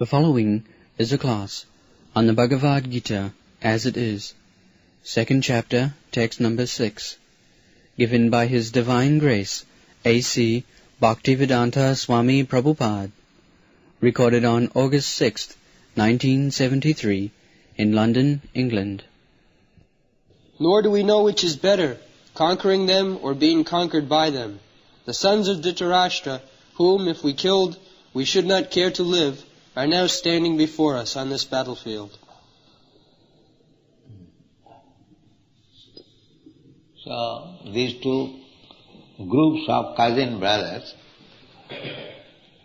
The following is a class on the Bhagavad-gītā As It Is, second chapter, text number 6, given by His Divine Grace, A.C. Bhaktivedanta Swami Prabhupada, recorded on August 6th, 1973, in London, England. Nor do we know which is better, conquering them or being conquered by them. The sons of Dhritarashtra, whom, if we killed, we should not care to live, are now standing before us on this battlefield. So, these two groups of cousin brothers,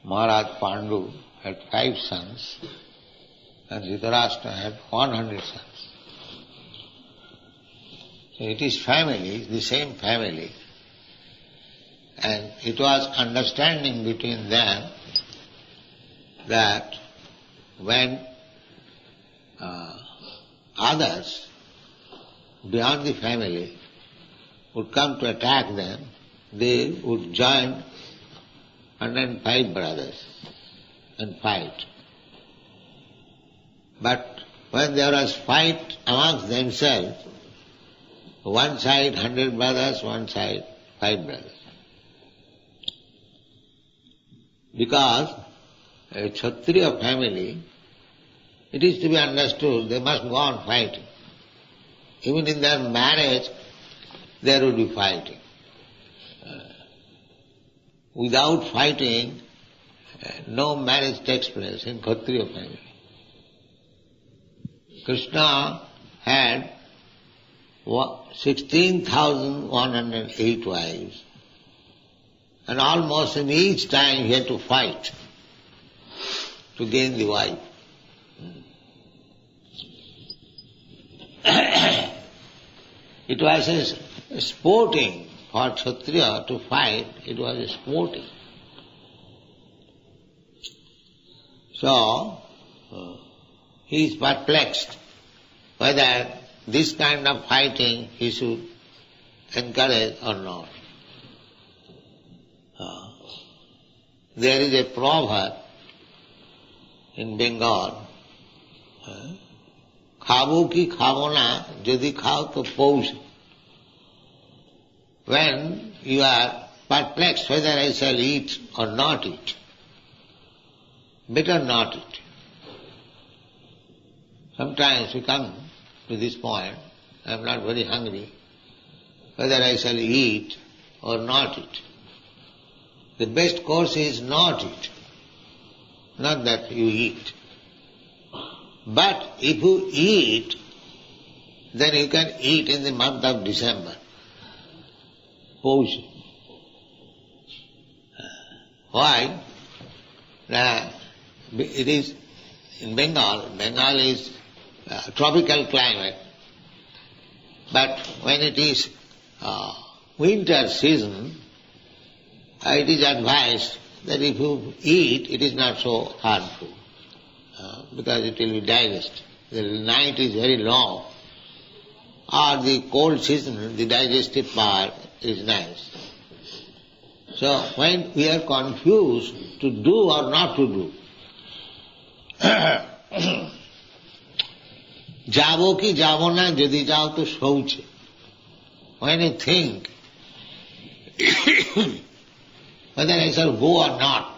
Maharaj Pandu had 5 sons, and Dhritarashtra had 100 sons. So it is family, the same family. And it was understanding between them that when others beyond the family would come to attack them, they would join 105 brothers and fight. But when there was fight amongst themselves, one side 100 brothers, one side 5 brothers. Because a Kshatriya family, it is to be understood, they must go on fighting. Even in their marriage, there would be fighting. Without fighting, no marriage takes place in Kshatriya family. Krishna had 16,108 wives, and almost in each time he had to fight to gain the wife. It was a sporting for Kshatriya to fight, it was a sporting. So, he is perplexed whether this kind of fighting he should encourage or not. There is a proverb in Bengal, "Khabo ki khabo na, jodi khao to poush." When you are perplexed whether I shall eat or not eat, better not eat. Sometimes we come to this point, I am not very hungry, whether I shall eat or not eat. The best course is not eat, not that you eat. But if you eat, then you can eat in the month of December. Poush. Why? It is in Bengal. Bengal is a tropical climate. But when it is winter season, it is advised that if you eat, it is not so harmful, because it will be digested. The night is very long, or the cold season, the digestive part is nice. So when we are confused to do or not to do, jabo ki jabo na, jodi jao to shouche. When you think whether I shall go or not,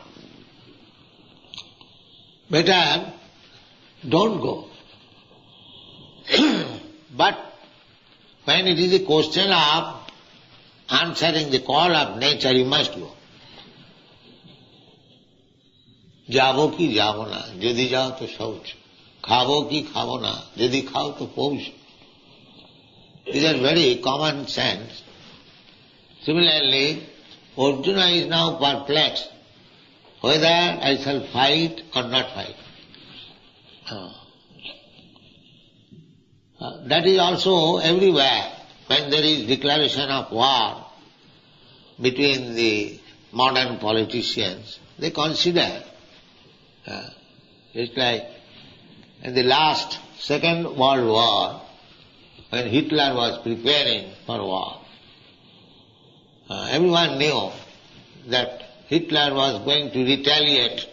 better don't go. But when it is a question of answering the call of nature, you must go. Jabo ki jabo na, jodi jao to shouch. Khabo ki khabo na, jodi khao to pouch. These are very common sense. Similarly, Arjuna is now perplexed whether I shall fight or not fight. That is also everywhere. When there is declaration of war between the modern politicians, they consider, it's like in the last Second World War, when Hitler was preparing for war, everyone knew that Hitler was going to retaliate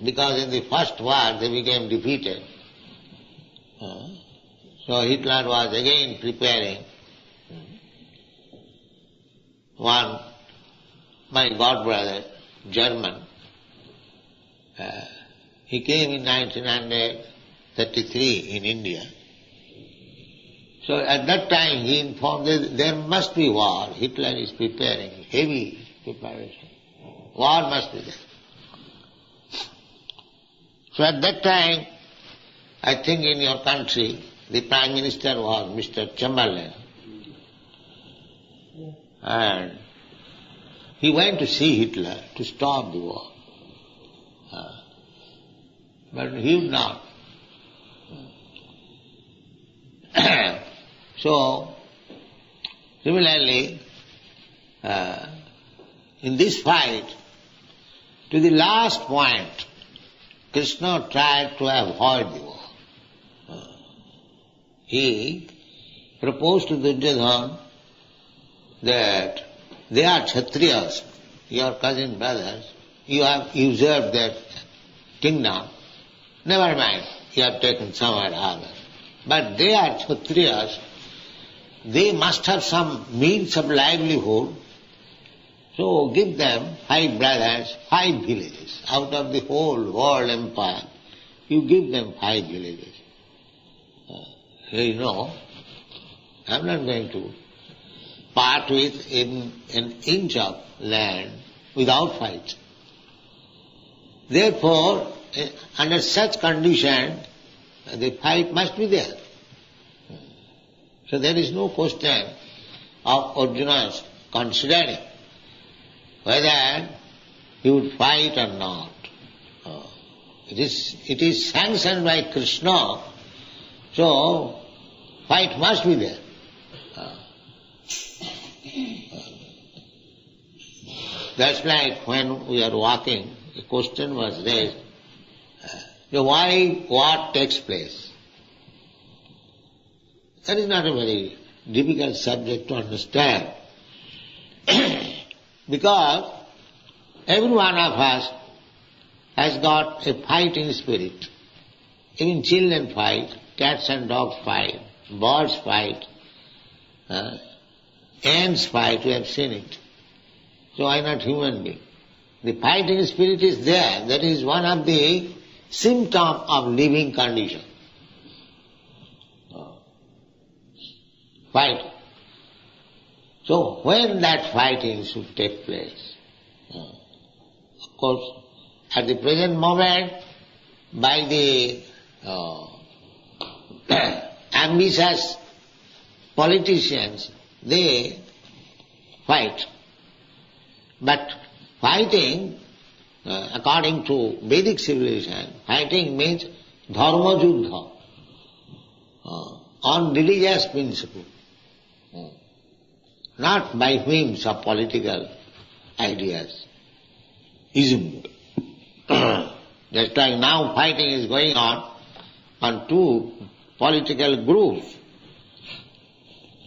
because in the first war they became defeated. So Hitler was again preparing. One, my god brother, German, he came in 1933 in India. So at that time he informed that there must be war. Hitler is preparing, heavy preparation. War must be there. So at that time, I think in your country, the Prime Minister was Mr. Chamberlain. And he went to see Hitler to stop the war. But he would not. So, similarly, in this fight, to the last point, Krishna tried to avoid the war. He proposed to Duryodhana that they are Kshatriyas, your cousin brothers, you have usurped their kingdom. Never mind, you have taken somewhere other. But they are Kshatriyas, they must have some means of livelihood, so give them 5 brothers, 5 villages. Out of the whole world empire, you give them 5 villages. You know, I'm not going to part with an inch of land without fight. Therefore, under such condition, the fight must be there. So there is no question of Arjuna's considering whether he would fight or not. It is sanctioned by Krishna, so fight must be there. That's like when we are walking, a question was raised, why what takes place? That is not a very difficult subject to understand. Because every one of us has got a fighting spirit. Even children fight, cats and dogs fight, birds fight, ants fight, we have seen it. So why not human being? The fighting spirit is there. That is one of the symptoms of living condition. Fight. So when that fighting should take place? Of course, at the present moment, by the ambitious politicians, they fight. But fighting, according to Vedic civilization, fighting means dharma juddha, on religious principle, not by whims of political ideas, ism. Just like now fighting is going on 2 political groups,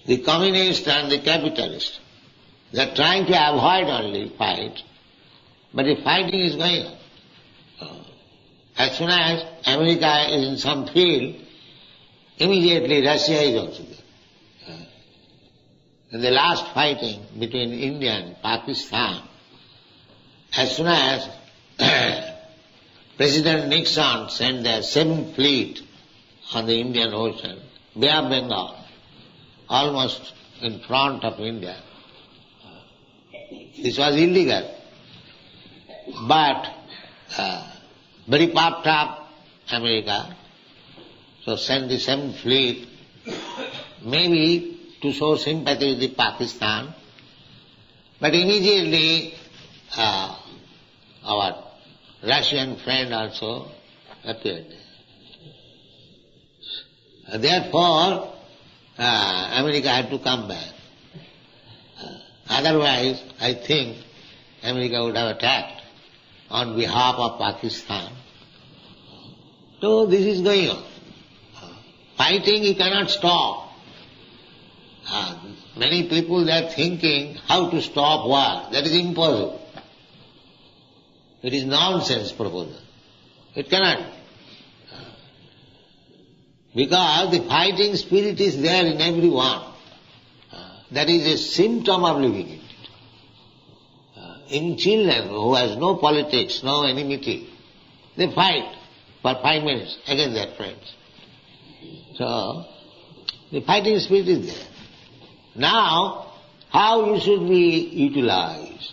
the communist and the capitalist. They are trying to avoid only fight, but the fighting is going on. As soon as America is in some field, immediately Russia is also there. In the last fighting between India and Pakistan, as soon as President Nixon sent the 7th fleet on the Indian Ocean, Bay of Bengal, almost in front of India, this was illegal. But very puffed up America, so sent the 7th fleet, maybe to show sympathy with the Pakistan, but immediately our Russian friend also appeared. Therefore, America had to come back. Otherwise, I think America would have attacked on behalf of Pakistan. So this is going on. Fighting you cannot stop. Many people they are thinking how to stop war. That is impossible. It is nonsense proposal. It cannot. Because the fighting spirit is there in everyone. That is a symptom of living it. In children who has no politics, no enmity, they fight for 5 minutes against their friends. So, the fighting spirit is there. Now, how you should be utilized?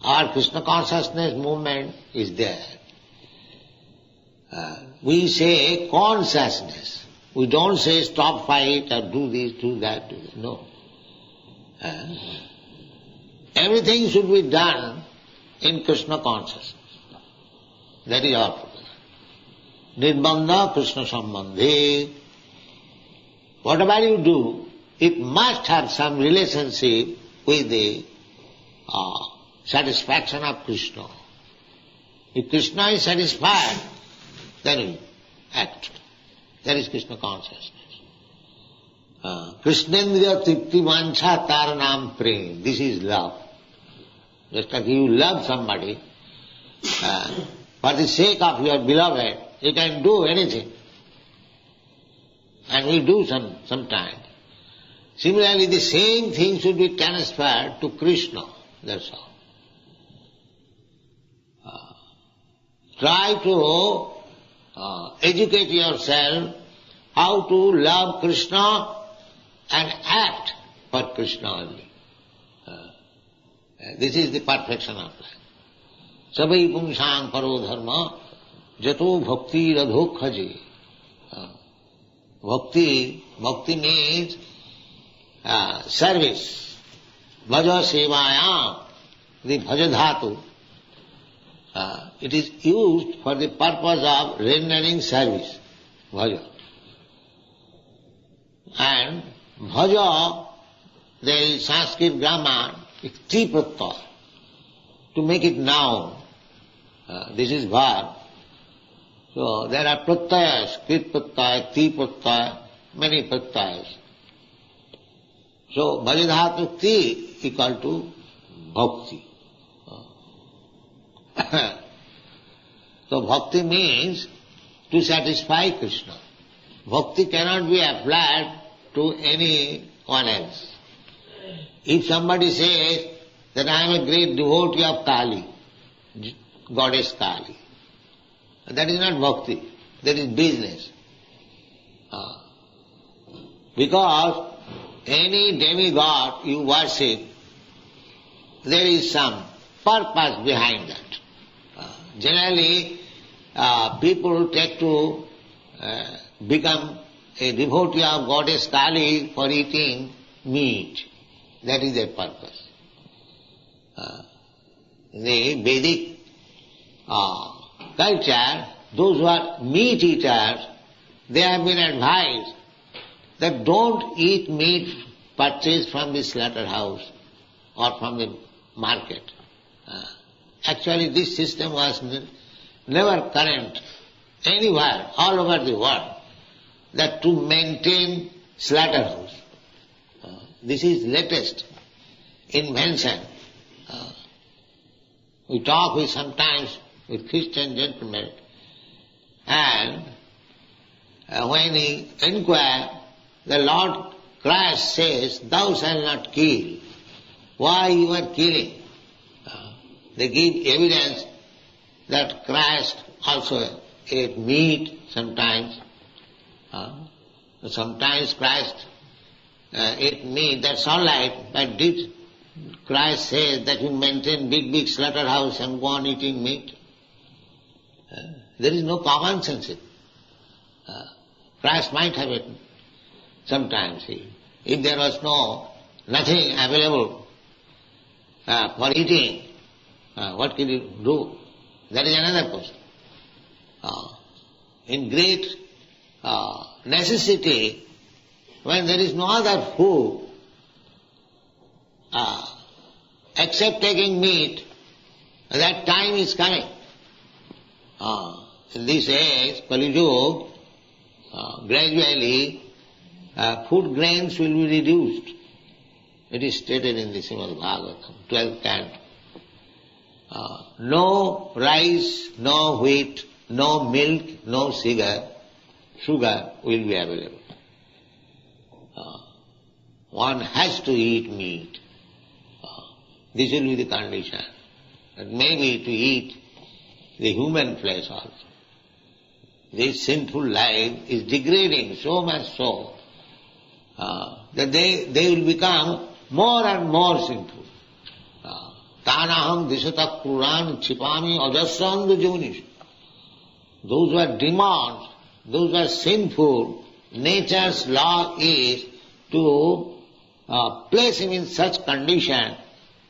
Our Krishna consciousness movement is there. We say consciousness. We don't say stop fight or do this, do that, do that. No. Everything should be done in Krishna consciousness. That is our purpose. Nirbandha Krishna sambandhe. Whatever you do, it must have some relationship with the satisfaction of Krishna. If Krishna is satisfied, then you act. That is Krishna consciousness. Krishnendriya tripti vancha taranam prem. This is love. Just like you love somebody, for the sake of your beloved, you can do anything. And we do sometimes. Similarly, the same thing should be transferred to Krishna. That's all. Try to educate yourself how to love Krishna and act for Krishna only. This is the perfection of life. Sabai pumsang paro dharma jato bhakti radho khaje. Bhakti means service. Bhaja sevayam, the bhaja dhatu. It is used for the purpose of rendering service. Bhaja. And bhaja, there is Sanskrit grammar, it's ti pratyaya. To make it noun, this is verb. So there are pratyayas, krit pratyaya, ti pratyaya, many pratyayas. So bhajadhatu ti equal to bhakti. So bhakti means to satisfy Krishna. Bhakti cannot be applied to anyone else. If somebody says that I am a great devotee of Kali, goddess Kali, that is not bhakti, that is business. Because any demigod you worship, there is some purpose behind that. Generally, people take to become a devotee of goddess Kali for eating meat. That is their purpose. In the Vedic culture, those who are meat eaters, they have been advised that don't eat meat purchased from the slaughterhouse or from the market. Actually, this system was never current anywhere, all over the world, that to maintain slaughterhouse. This is latest invention. We talk sometimes with Christian gentlemen, and when he inquires, the Lord Christ says, "Thou shalt not kill." Why you are killing? They give evidence that Christ also ate meat sometimes. Sometimes Christ ate meat, that's all right, but did Christ say that you maintain big slaughterhouse and go on eating meat? There is no common sense in it. Christ might have eaten sometimes. If there was nothing available for eating, what could you do? That is another question. In great necessity, when there is no other food, except taking meat, that time is coming. In this age, Kali Yuga, gradually food grains will be reduced. It is stated in the Srimad Bhagavatam, 12th canto. No rice, no wheat, no milk, no sugar will be available. One has to eat meat. This will be the condition. And maybe to eat the human flesh also. This sinful life is degrading so much so that they will become more and more sinful. Tanaham disata kuran chipami ajasrandu junish. Those who are demons, those who are sinful, nature's law is to place him in such condition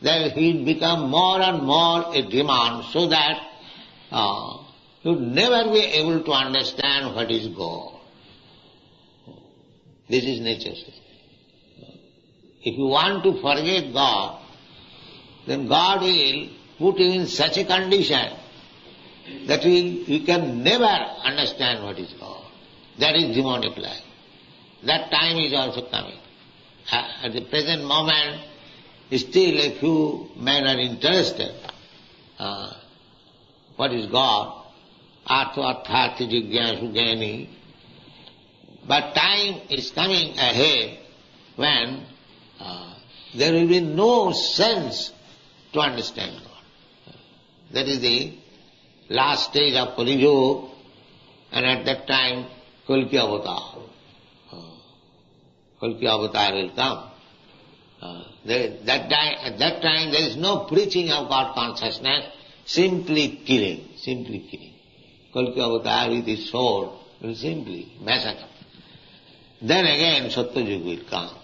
that he will become more and more a demon, so that he will never be able to understand what is God. This is nature's law. If you want to forget God, then God will put you in such a condition that you can never understand what is God. That is demonic life. That time is also coming. At the present moment, still a few men are interested. What is God? Artha arthati jigyasu jnani. But time is coming ahead when there will be no sense to understand God. That is the last stage of Kali Yuga, and at that time Kalki Avatar. Kalki Avatar will come. At that time there is no preaching of God consciousness, simply killing. Kalki Avatar with his sword will simply massacre. Then again Satyayuga will come.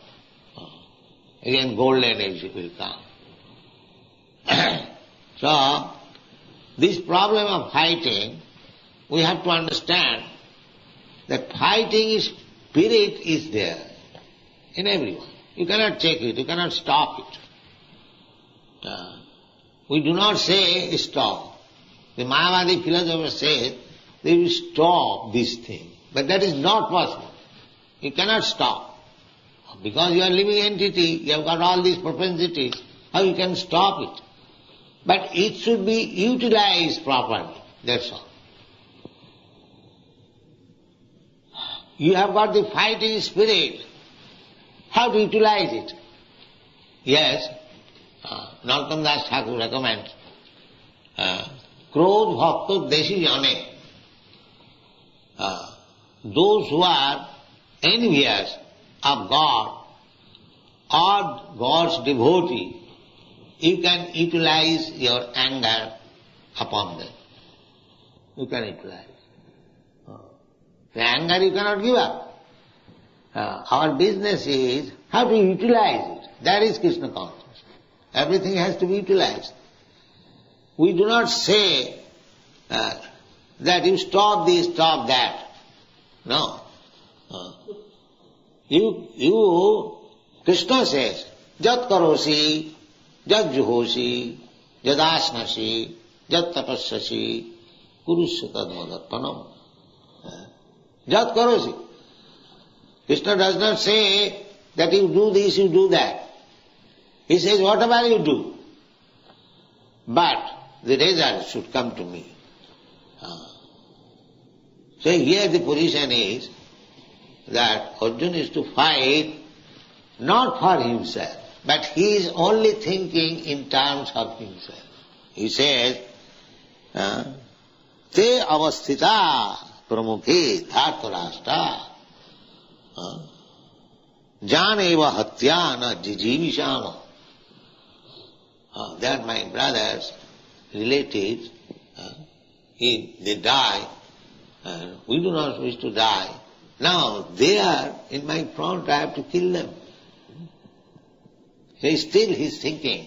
Again golden age will come. So, this problem of fighting, we have to understand that fighting spirit is there in everyone. You cannot check it, you cannot stop it. We do not say stop. The Mayavadi philosopher says they will stop this thing. But that is not possible. You cannot stop. Because you are a living entity, you have got all these propensities, how you can stop it? But it should be utilized properly, that's all. You have got the fighting spirit, how to utilize it? Yes, Narottam Das Thakur recommends, Krodh Bhakta Deshi Jane, those who are envious of God or God's devotee, you can utilize your anger upon them. You can utilize. The anger you cannot give up. Our business is how to utilize it. That is Krishna consciousness. Everything has to be utilized. We do not say that you stop this, stop that. No. Krishna says, Jat karosi, Jat juhosi, Jadasnasi, Jat tapassasi, Kurusya tadmadarpanam. Jat karosi. Krishna does not say that you do this, you do that. He says, whatever you do, but the result should come to me. So here the position is that Arjuna is to fight not for himself, but he is only thinking in terms of himself. He says, Te avasthita pramukhe dhartarashtra janeva hatyana jijivishama. They are my brothers, relatives, they die, and we do not wish to die. Now they are in my front, I have to kill them. He is thinking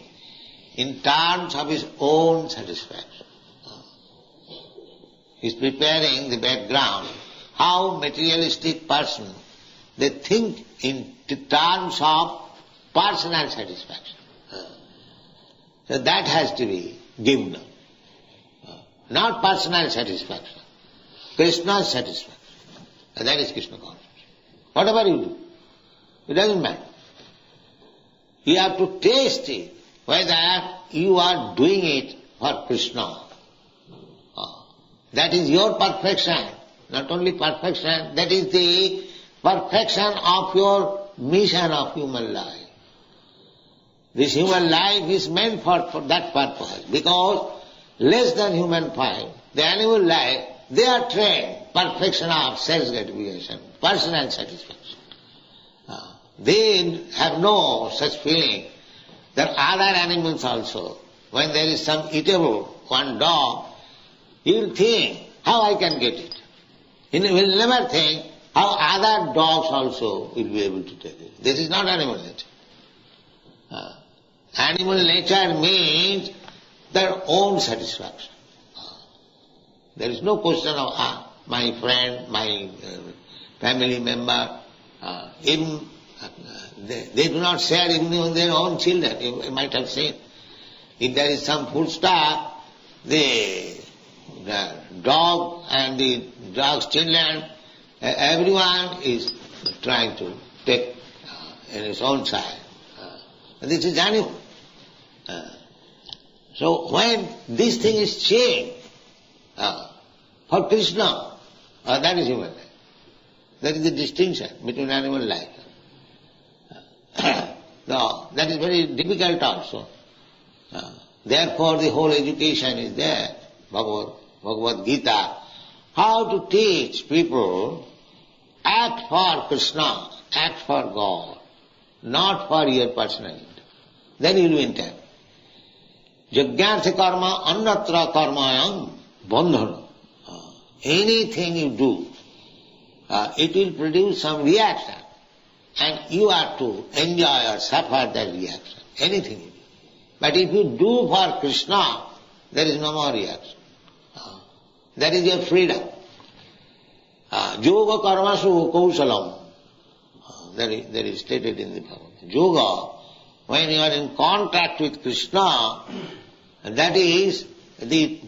in terms of his own satisfaction. He is preparing the background. How materialistic person, they think in terms of personal satisfaction. So that has to be given. Not personal satisfaction. Krishna's satisfaction. And that is Krishna consciousness. Whatever you do, it doesn't matter. You have to taste it, whether you are doing it for Krishna. That is your perfection. Not only perfection, that is the perfection of your mission of human life. This human life is meant for that purpose, because less than human life, the animal life, they are trained perfection of self-gratification, personal satisfaction. They have no such feeling that other animals also, when there is some eatable, one dog, he will think, how I can get it. He will never think how other dogs also will be able to take it. This is not animal nature. Animal nature means their own satisfaction. There is no question of my friend, my family member, even they do not share even their own children. You might have seen. If there is some food stuff, the dog and the dog's children, everyone is trying to take in his own side. This is animal. So when this thing is changed for Krishna, that is human life. That is the distinction between animal life. No, that is very difficult also. Therefore the whole education is there, Bhagavad-gītā, how to teach people act for Krishna, act for God, not for your personality. Then you will win time. Yajñārtha karma annatra karmayam bandhana. Anything you do, it will produce some reaction, and you are to enjoy or suffer that reaction. Anything you do. But if you do for Krishna, there is no more reaction. That is your freedom. Yoga karmasu kausalam. That is stated in the Bhagavatam. Yoga, when you are in contact with Krishna, that is the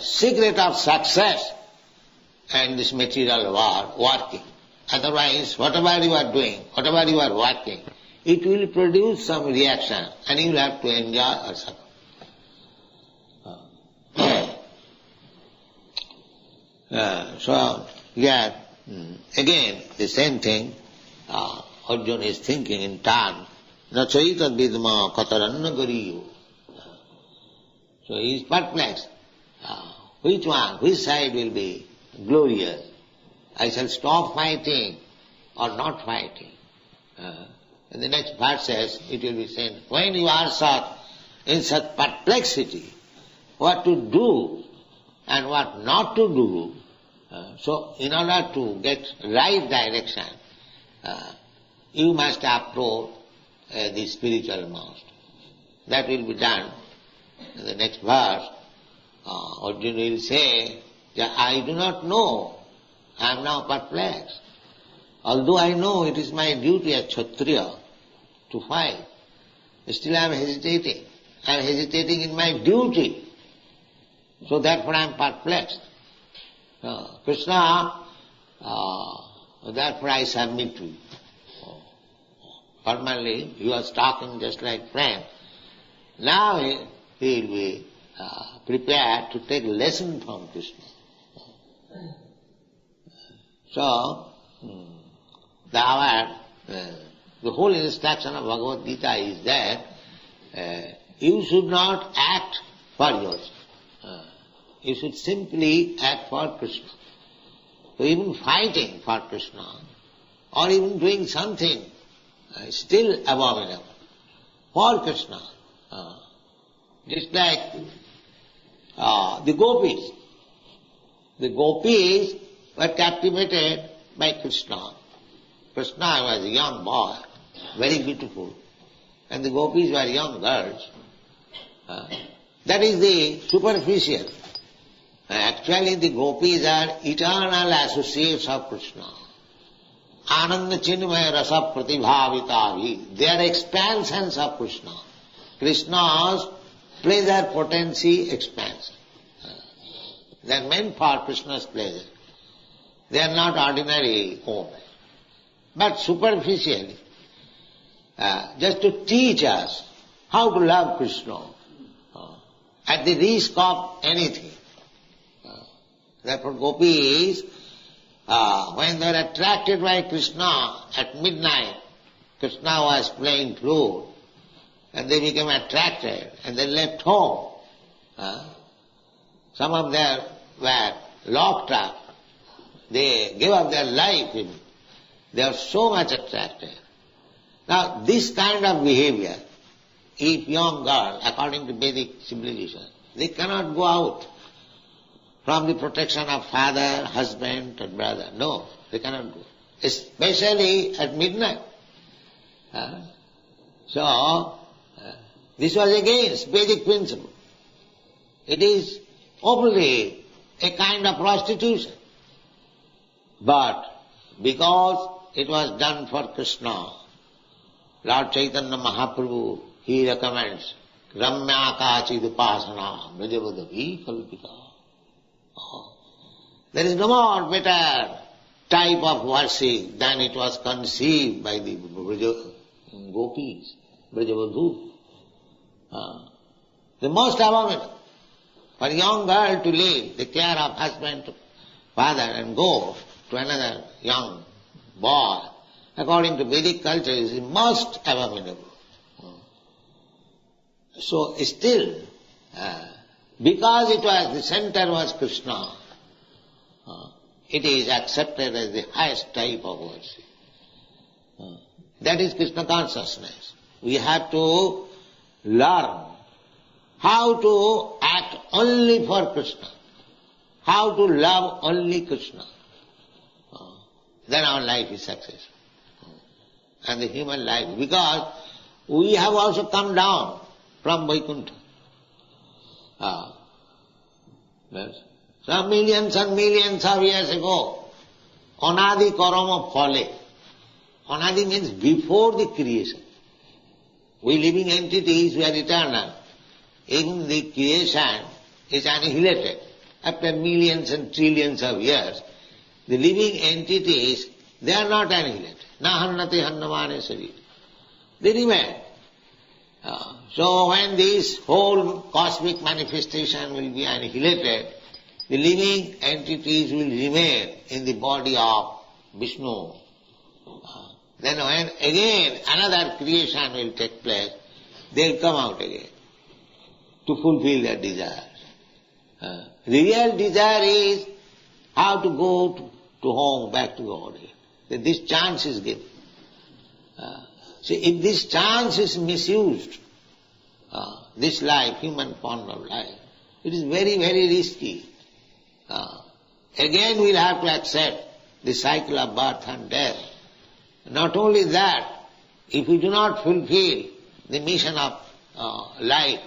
secret of success and this material world, working. Otherwise, whatever you are doing, whatever you are working, it will produce some reaction and you will have to enjoy or suffer. So, yeah, again, the same thing, Arjuna is thinking in turn, na chaitad vidma kataranna gariyo. So he is perplexed. Which side will be glorious? I shall stop fighting or not fighting. And the next verse says, it will be said, when you are in such perplexity, what to do and what not to do, so in order to get right direction, you must approach the spiritual master. That will be done. In the next verse, Arjuna will say, I do not know, I am now perplexed. Although I know it is my duty as Kshatriya to fight, still I am hesitating. I am hesitating in my duty. So therefore I am perplexed. Krishna, therefore I submit to you. Formerly he was talking just like friend. Now he will be prepared to take lesson from Krishna. So, the whole instruction of Bhagavad-gītā is that you should not act for yourself. You should simply act for Krishna. So even fighting for Krishna or even doing something still abominable for Krishna. Just like the gopis. The gopis were captivated by Krishna. Krishna was a young boy, very beautiful, and the gopis were young girls. That is the superficial. Actually the gopis are eternal associates of Krishna. Ananda chinmaya rasa pratibhavitavi. They are expansions of Krishna. Krishna's pleasure potency expansion. They are meant for Krishna's pleasure. They are not ordinary own. But superficially, just to teach us how to love Krishna. at the risk of anything. Therefore gopis, when they were attracted by Krishna at midnight, Krishna was playing flute, and they became attracted, and they left home. Some of them were locked up. They gave up their life. They are so much attracted. Now, this kind of behavior, if young girl, according to Vedic civilization, they cannot go out from the protection of father, husband, and brother. No, they cannot go. Especially at midnight. So, this was against Vedic principle. It is openly a kind of prostitution. But because it was done for Krishna, Lord Chaitanya Mahaprabhu, he recommends Ramya Kachid Upasana Brajavadavi Kalpita. There is no more better type of worship than it was conceived by the gopis, Brajavadhu. The most abominable for a young girl to leave the care of husband, father, and go to another young boy, according to Vedic culture, is most abominable. So still, because it was, the center was Krishna, it is accepted as the highest type of worship. That is Krishna consciousness. We have to learn how to act only for Krishna, how to love only Krishna. Then our life is successful. And the human life, because we have also come down from Vaikuntha. Yes. Some millions and millions of years ago, Anadi Karama Phale. Anadi means before the creation. We living entities, we are eternal. Even the creation is annihilated. After millions and trillions of years, the living entities, they are not annihilated. Nahannati hannamane sarira. They remain. So when this whole cosmic manifestation will be annihilated, the living entities will remain in the body of Vishnu. Then when again another creation will take place, they will come out again to fulfill their desires. The real desire is how to go to home, back to God. This chance is given. See, if this chance is misused, this life, human form of life, it is very, very risky. Again we'll have to accept the cycle of birth and death. Not only that, if we do not fulfill the mission of life,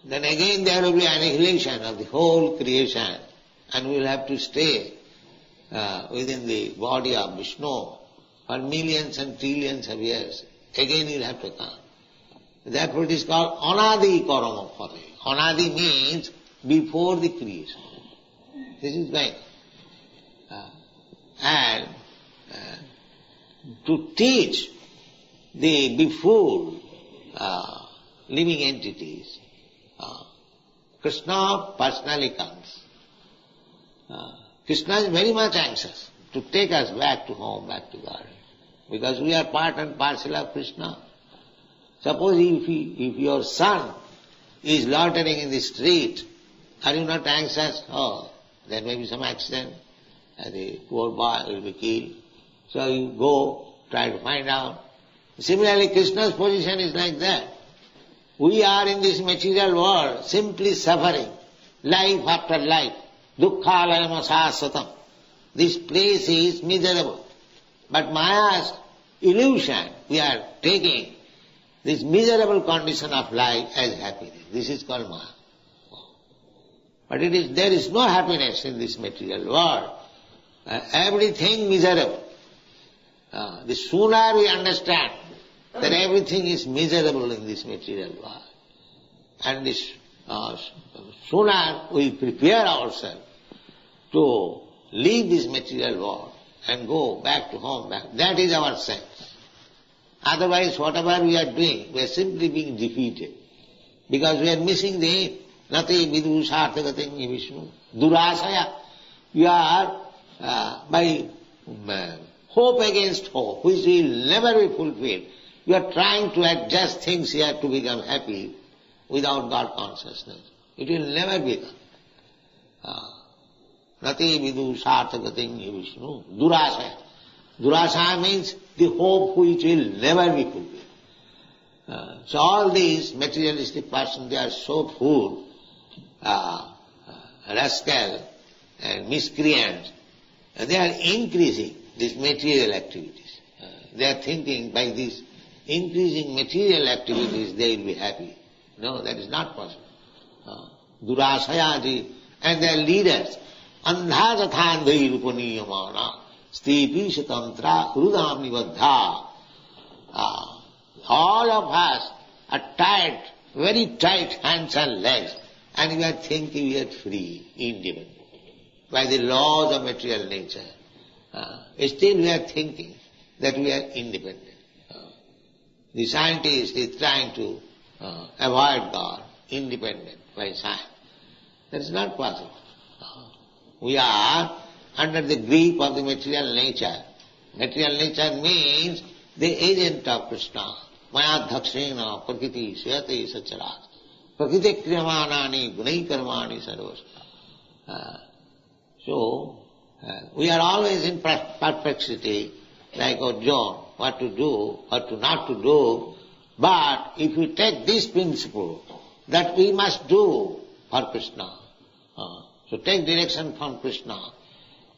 then again there will be annihilation of the whole creation, and we will have to stay within the body of Vishnu for millions and trillions of years. Again we will have to come. Therefore it is called Anadi Karama Phale. Anadi means before the creation. This is going. And to teach the before living entities, Krishna personally comes. Krishna is very much anxious to take us back to home, back to God, because we are part and parcel of Krishna. Suppose if your son is loitering in the street, are you not anxious? Oh, there may be some accident, and the poor boy will be killed. So you go, try to find out. Similarly, Krishna's position is like that. We are in this material world simply suffering, life after life. Dukkhalayam asasatam. This place is miserable. But Maya's illusion, we are taking this miserable condition of life as happiness. This is called Maya. But there is no happiness in this material world. Everything miserable. The sooner we understand that everything is miserable in this material world, and this sooner we prepare ourselves to leave this material world and go back to home, that is our sense. Otherwise, whatever we are doing, we are simply being defeated. Because we are missing the nati vidu sarthagatim Vishnu. Durasaya. You are by hope against hope, which will never be fulfilled. You are trying to adjust things here to become happy without God consciousness. It will never become. Nati vidu sarthagatim Vishnu. Durasaya. Durasaya means the hope which will never be fulfilled. So all these materialistic persons, they are so full, rascal and miscreants, they are increasing these material activities. They are thinking by these increasing material activities they will be happy. No, that is not possible. Durasayadi and their leaders, andhāgathandhai rupaniyamana, stipi shatantra hrudamni vaddha. All of us are tied, very tight hands and legs, and we are thinking we are free, independent, by the laws of material nature. Still we are thinking that we are independent. The scientist is trying to avoid God, independent by science. That is not possible. We are under the grip of the material nature. Material nature means the agent of Krishna. iandKṛṣṇa prakriti svayate sacharat. Prakriti kriyamanani gunai karmani sarvas. So, we are always in perplexity, like Arjuna, what to do, what to not to do. But if we take this principle, that we must do for Krishna, so take direction from Krishna,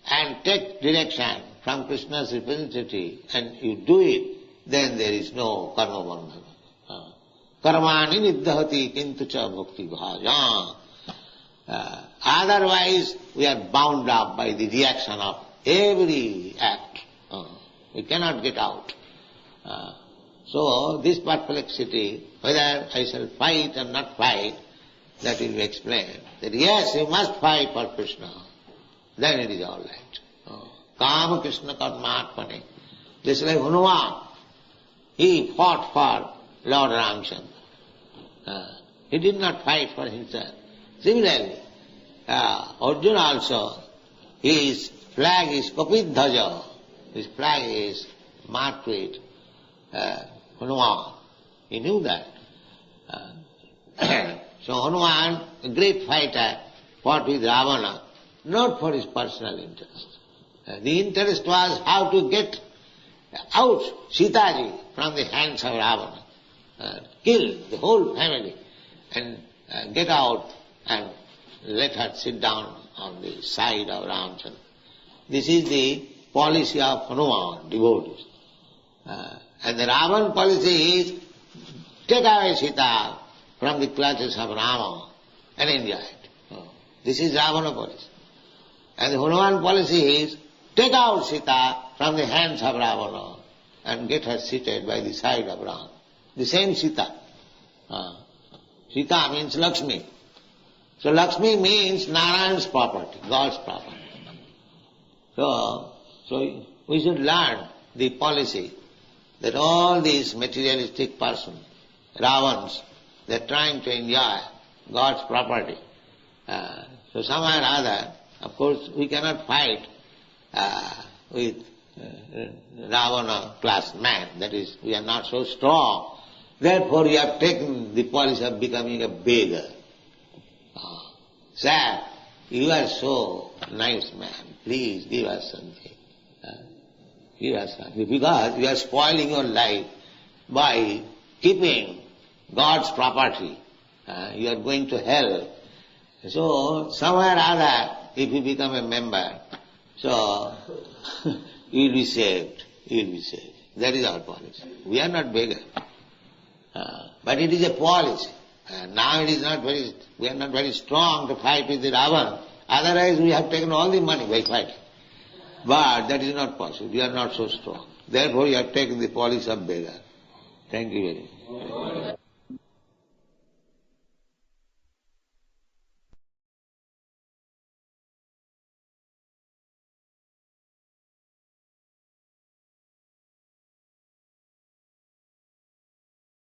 and take direction from Krishna's representative, and you do it, then there is no karma bandhana. Karmani niddhati kintu cha bhakti bhaja. Otherwise, we are bound up by the reaction of every act. We cannot get out. So, this perplexity, whether I shall fight or not fight, that will be explained. That yes, you must fight for Krishna. Then it is all right. Kama Krishna karmatmane. Just like Hanuman, he fought for Lord Ramchandra. He did not fight for himself. Similarly, Arjuna also, his flag is Kapidhaja. His flag is marked with Hanuman. He knew that. So Hanuman, a great fighter, fought with Ravana, not for his personal interest. The interest was how to get out Sitaji from the hands of Ravana, kill the whole family, and get out and let her sit down on the side of Ramchandra. This is the policy of Hanuman, devotees. And the Ravan policy is take away Sita from the clutches of Rama and enjoy it. This is Ravana policy. And the Hanuman policy is take out Sita from the hands of Ravana and get her seated by the side of Rama. The same Sita. Sita means Lakshmi. So Lakshmi means Narayan's property, God's property. So we should learn the policy that all these materialistic persons, Ravans, they are trying to enjoy God's property. So somehow or other, of course, we cannot fight with Ravana class man. That is, we are not so strong. Therefore, we have taken the policy of becoming a beggar. Sir, you are so nice man. Please give us something. Give us something. Because you are spoiling your life by keeping God's property. You are going to hell. So, somewhere or other, if you become a member, so you will be saved. You will be saved. That is our policy. We are not beggars. But it is a policy. Now it is not very, we are not very strong to fight with the Ravan. Otherwise we have taken all the money by fighting. But that is not possible. We are not so strong. Therefore we have taken the policy of beggar. Thank you very much.